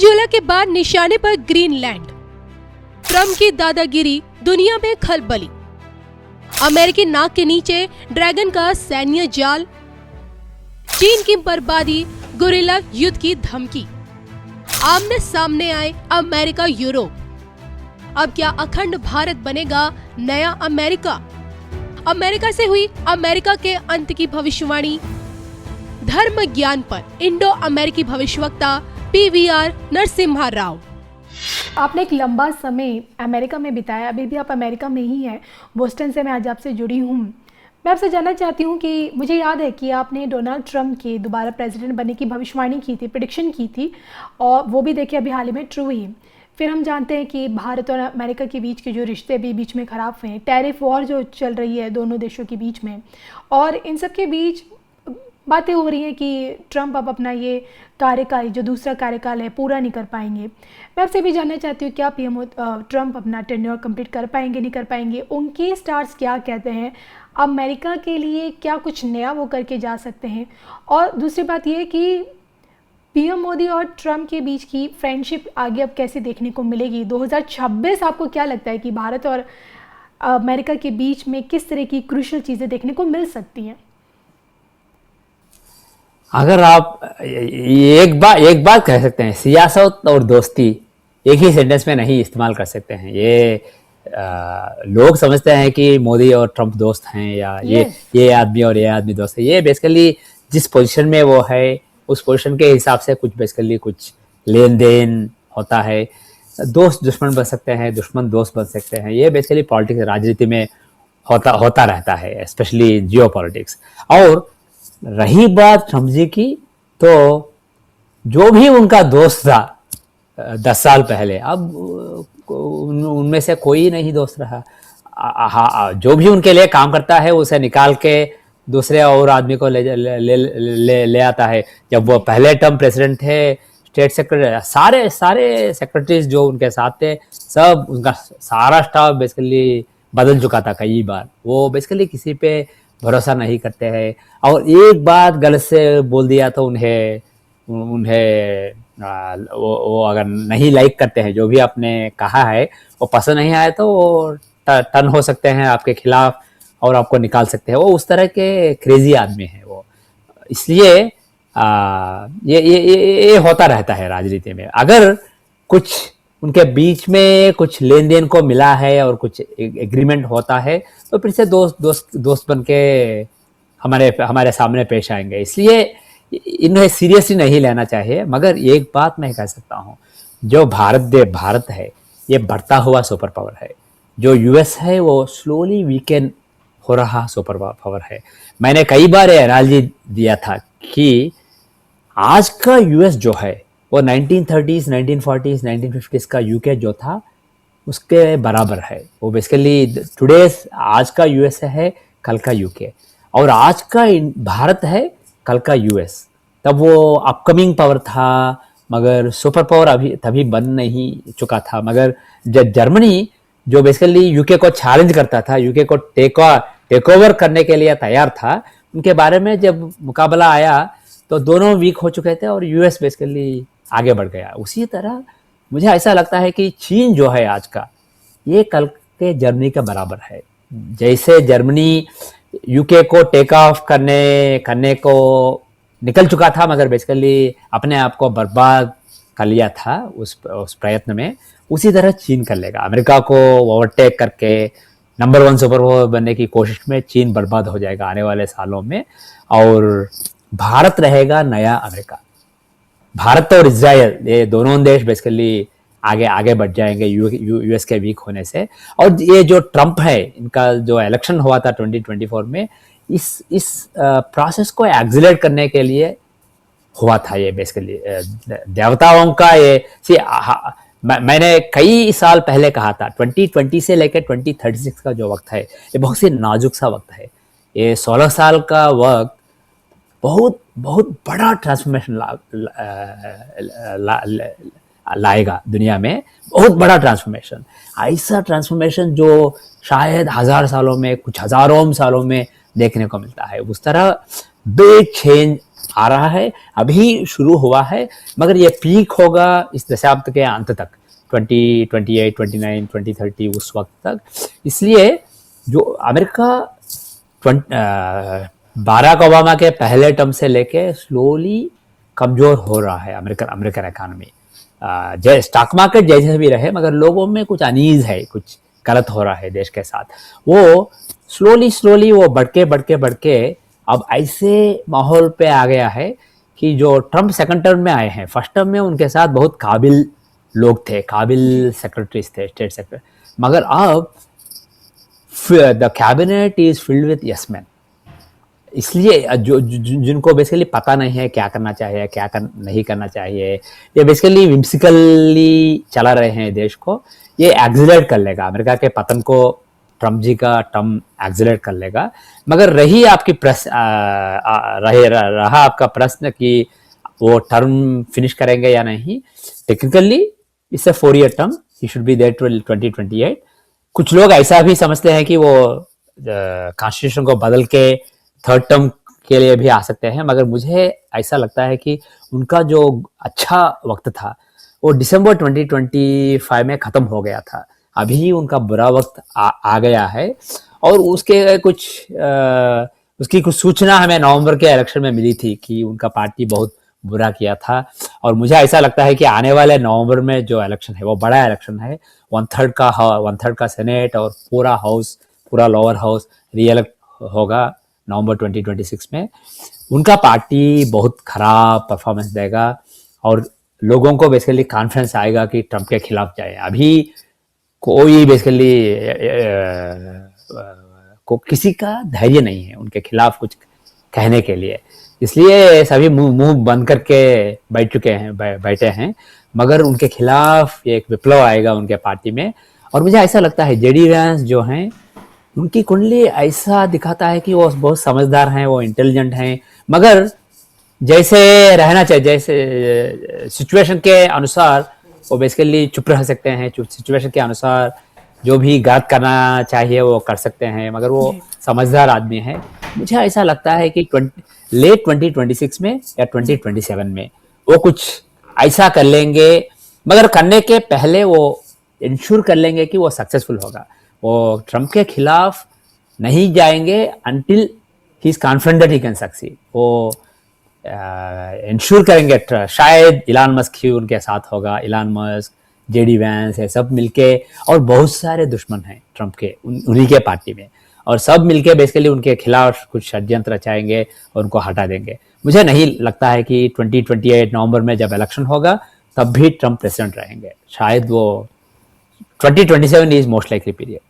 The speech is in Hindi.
वेनेजुएला के बाद निशाने पर ग्रीनलैंड। ट्रम्प की दादागिरी दुनिया में खलबली। अमेरिकी नाक के नीचे ड्रैगन का सैन्य जाल। चीन की बर्बादी, गुरिल्ला युद्ध की धमकी। आमने सामने आए अमेरिका यूरोप। अब क्या अखंड भारत बनेगा नया अमेरिका? अमेरिका से हुई अमेरिका के अंत की भविष्यवाणी। धर्म ज्ञान पर इंडो अमेरिकी भविष्यवक्ता पीवीआर नरसिम्हा राव। आपने एक लंबा समय अमेरिका में बिताया, अभी भी आप अमेरिका में ही हैं। बोस्टन से मैं आज आपसे जुड़ी हूँ। मैं आपसे जानना चाहती हूँ कि मुझे याद है कि आपने डोनाल्ड ट्रंप के दोबारा प्रेसिडेंट बनने की भविष्यवाणी की थी, प्रेडिक्शन की थी, और वो भी देखिए अभी हाल ही में ट्रू हुई। फिर हम जानते हैं कि भारत और अमेरिका के बीच के जो रिश्ते भी बीच में ख़राब हुए हैं, टैरिफ वॉर जो चल रही है दोनों देशों के बीच में, और इन सब के बीच बातें हो रही हैं कि ट्रंप अब अपना ये कार्यकाल, जो दूसरा कार्यकाल है, पूरा नहीं कर पाएंगे। मैं आपसे भी जानना चाहती हूँ क्या पीएम ट्रंप अपना टेन्योर कंप्लीट कर पाएंगे, नहीं कर पाएंगे? उनके स्टार्स क्या कहते हैं? अमेरिका के लिए क्या कुछ नया वो करके जा सकते हैं? और दूसरी बात ये कि पीएम मोदी और ट्रंप के बीच की फ्रेंडशिप आगे अब कैसे देखने को मिलेगी? 2026 आपको क्या लगता है कि भारत और अमेरिका के बीच में किस तरह की क्रूशियल चीज़ें देखने को मिल सकती हैं? अगर आप एक बात कह सकते हैं, सियासत और दोस्ती एक ही सेंटेंस में नहीं इस्तेमाल कर सकते हैं। ये लोग समझते हैं कि मोदी और ट्रंप दोस्त हैं, या ये आदमी और ये आदमी दोस्त है। ये बेसिकली जिस पोजीशन में वो है उस पोजीशन के हिसाब से कुछ लेन देन होता है। दोस्त दुश्मन बन सकते हैं, दुश्मन दोस्त बन सकते हैं। ये बेसिकली पॉलिटिक्स, राजनीति में होता रहता है, स्पेशली जियो पॉलिटिक्स। और रही बात ट्रंप जी की, तो जो भी उनका दोस्त था 10 साल पहले, अब उनमें से कोई नहीं दोस्त रहा। जो भी उनके लिए काम करता है उसे निकाल के दूसरे और आदमी को ले आता है। जब वो पहले टर्म प्रेसिडेंट थे, स्टेट सेक्रेटरी, सारे सेक्रेटरीज जो उनके साथ थे, सब उनका सारा स्टाफ बेसिकली बदल चुका था कई बार। वो बेसिकली किसी पे भरोसा नहीं करते हैं, और एक बात गलत से बोल दिया तो उन्हें वो अगर नहीं लाइक करते हैं, जो भी आपने कहा है वो पसंद नहीं आया, तो वो टर्न हो सकते हैं आपके खिलाफ और आपको निकाल सकते हैं। वो उस तरह के क्रेजी आदमी हैं वो। इसलिए ये होता रहता है राजनीति में। अगर कुछ उनके बीच में कुछ लेन देन को मिला है और कुछ एग्रीमेंट होता है, तो फिर से दोस्त बन के हमारे सामने पेश आएंगे। इसलिए इन्हें सीरियसली नहीं लेना चाहिए। मगर एक बात मैं कह सकता हूँ, जो भारत है, ये बढ़ता हुआ सुपर पावर है। जो यूएस है वो स्लोली वीकेंड हो रहा सुपर पावर है। मैंने कई बार एनालॉजी दिया था कि आज का यूएस जो है वो 1930s, 1940s, 1950s का यूके जो था उसके बराबर है। वो बेसिकली आज का यूएस है, कल का यूके, और आज का भारत है, कल का यूएस। तब वो अपकमिंग पावर था, मगर सुपर पावर अभी तभी बन नहीं चुका था। मगर जर्मनी जो बेसिकली यूके को चैलेंज करता था, यूके को टेक ओवर करने के लिए तैयार था, उनके बारे में जब मुकाबला आया तो दोनों वीक हो चुके थे और यूएस बेसिकली आगे बढ़ गया। उसी तरह मुझे ऐसा लगता है कि चीन जो है आज का, ये कल के जर्मनी के बराबर है। जैसे जर्मनी यूके को टेक ऑफ करने को निकल चुका था, मगर बेसिकली अपने आप को बर्बाद कर लिया था उस प्रयत्न में, उसी तरह चीन कर लेगा। अमेरिका को ओवरटेक करके नंबर 1 सुपर पावर बनने की कोशिश में चीन बर्बाद हो जाएगा आने वाले सालों में, और भारत रहेगा नया अमेरिका। भारत और इजराइल, ये दोनों देश बेसिकली आगे बढ़ जाएंगे यूएस के वीक होने से। और ये जो ट्रंप है, इनका जो इलेक्शन हुआ था 2024 में, इस प्रोसेस को एक्सिलरेट करने के लिए हुआ था। ये बेसिकली देवताओं का मैंने कई साल पहले कहा था, 2020 से लेकर 2036 का जो वक्त है, ये बहुत ही नाजुक सा वक्त है। ये 16 साल का वक्त बहुत बड़ा ट्रांसफॉर्मेशन लाएगा दुनिया में, बहुत बड़ा ट्रांसफॉर्मेशन। ऐसा ट्रांसफॉर्मेशन जो शायद हज़ार सालों में, कुछ हज़ारों सालों में देखने को मिलता है। उस तरह बिग आ रहा है, अभी शुरू हुआ है, मगर ये पीक होगा इस दशाब्द के अंत तक, 2028, 29, 2030 उस वक्त तक। इसलिए जो अमेरिका बाराक ओबामा के पहले टर्म से लेके स्लोली कमजोर हो रहा है अमेरिकन इकोनॉमी। जय स्टॉक मार्केट जैसे भी रहे, मगर लोगों में कुछ अनीज है, कुछ गलत हो रहा है देश के साथ। वो स्लोली वो बढ़ के अब ऐसे माहौल पे आ गया है कि जो ट्रम्प सेकंड टर्म में आए हैं, फर्स्ट टर्म में उनके साथ बहुत काबिल लोग थे, काबिल सेक्रेटरीज थे, स्टेट सेक्रेटरी, मगर अब the cabinet is filled with yes man. इसलिए जिनको बेसिकली पता नहीं है क्या करना चाहिए, नहीं करना चाहिए, ये बेसिकली विम्सिकली चला रहे हैं देश को, ये एक्सिलेट कर लेगा अमेरिका के पतन को। ट्रम्प जी का टर्म एक्सिलेट कर लेगा। मगर रही आपकी रहा आपका प्रश्न कि वो टर्म फिनिश करेंगे या नहीं, technically it's a 4 year term, he should be there till 2028। कुछ लोग ऐसा भी समझते हैं कि वो कॉन्स्टिट्यूशन को बदल के थर्ड टर्म के लिए भी आ सकते हैं, मगर मुझे ऐसा लगता है कि उनका जो अच्छा वक्त था वो दिसंबर 2025 में खत्म हो गया था। अभी उनका बुरा वक्त आ गया है, और उसके उसकी कुछ सूचना हमें नवंबर के इलेक्शन में मिली थी कि उनका पार्टी बहुत बुरा किया था। और मुझे ऐसा लगता है कि आने वाले नवंबर में जो इलेक्शन है वो बड़ा इलेक्शन है, 1/3 का सेनेट और पूरा लोअर हाउस रीइलेक्ट होगा नवंबर 2026 में। उनका पार्टी बहुत खराब परफॉर्मेंस देगा और लोगों को बेसिकली कॉन्फिडेंस आएगा कि ट्रम्प के खिलाफ जाए। अभी कोई बेसिकली किसी का धैर्य नहीं है उनके खिलाफ कुछ कहने के लिए, इसलिए सभी मुंह बंद करके बैठे हैं। मगर उनके खिलाफ एक विप्लव आएगा उनके पार्टी में। और मुझे ऐसा लगता है जेडी वैंस जो हैं, उनकी कुंडली ऐसा दिखाता है कि वो बहुत समझदार हैं, वो इंटेलिजेंट हैं, मगर जैसे रहना चाहिए, जैसे सिचुएशन के अनुसार वो बेसिकली चुप रह सकते हैं, सिचुएशन के अनुसार जो भी गलत करना चाहिए वो कर सकते हैं, मगर वो समझदार आदमी है। मुझे ऐसा लगता है कि लेट 2026 में या 2027 में वो कुछ ऐसा कर लेंगे, मगर करने के पहले वो इंश्योर कर लेंगे कि वो सक्सेसफुल होगा। वो ट्रम्प के खिलाफ नहीं जाएंगे until he is confident that he can succeed. वो इंश्योर करेंगे, शायद इलान मस्क ही उनके साथ होगा, इलान मस्क, जेडी वैंस है, सब मिलके, और बहुत सारे दुश्मन हैं ट्रम्प के उन्हीं के पार्टी में, और सब मिलके बेसिकली उनके खिलाफ कुछ षड्यंत्र रचाएंगे और उनको हटा देंगे। मुझे नहीं लगता है कि 2028 नवंबर में जब इलेक्शन होगा तब भी ट्रम्प प्रेसिडेंट रहेंगे। शायद वो 2027 इज मोस्ट लाइकली पीरियड।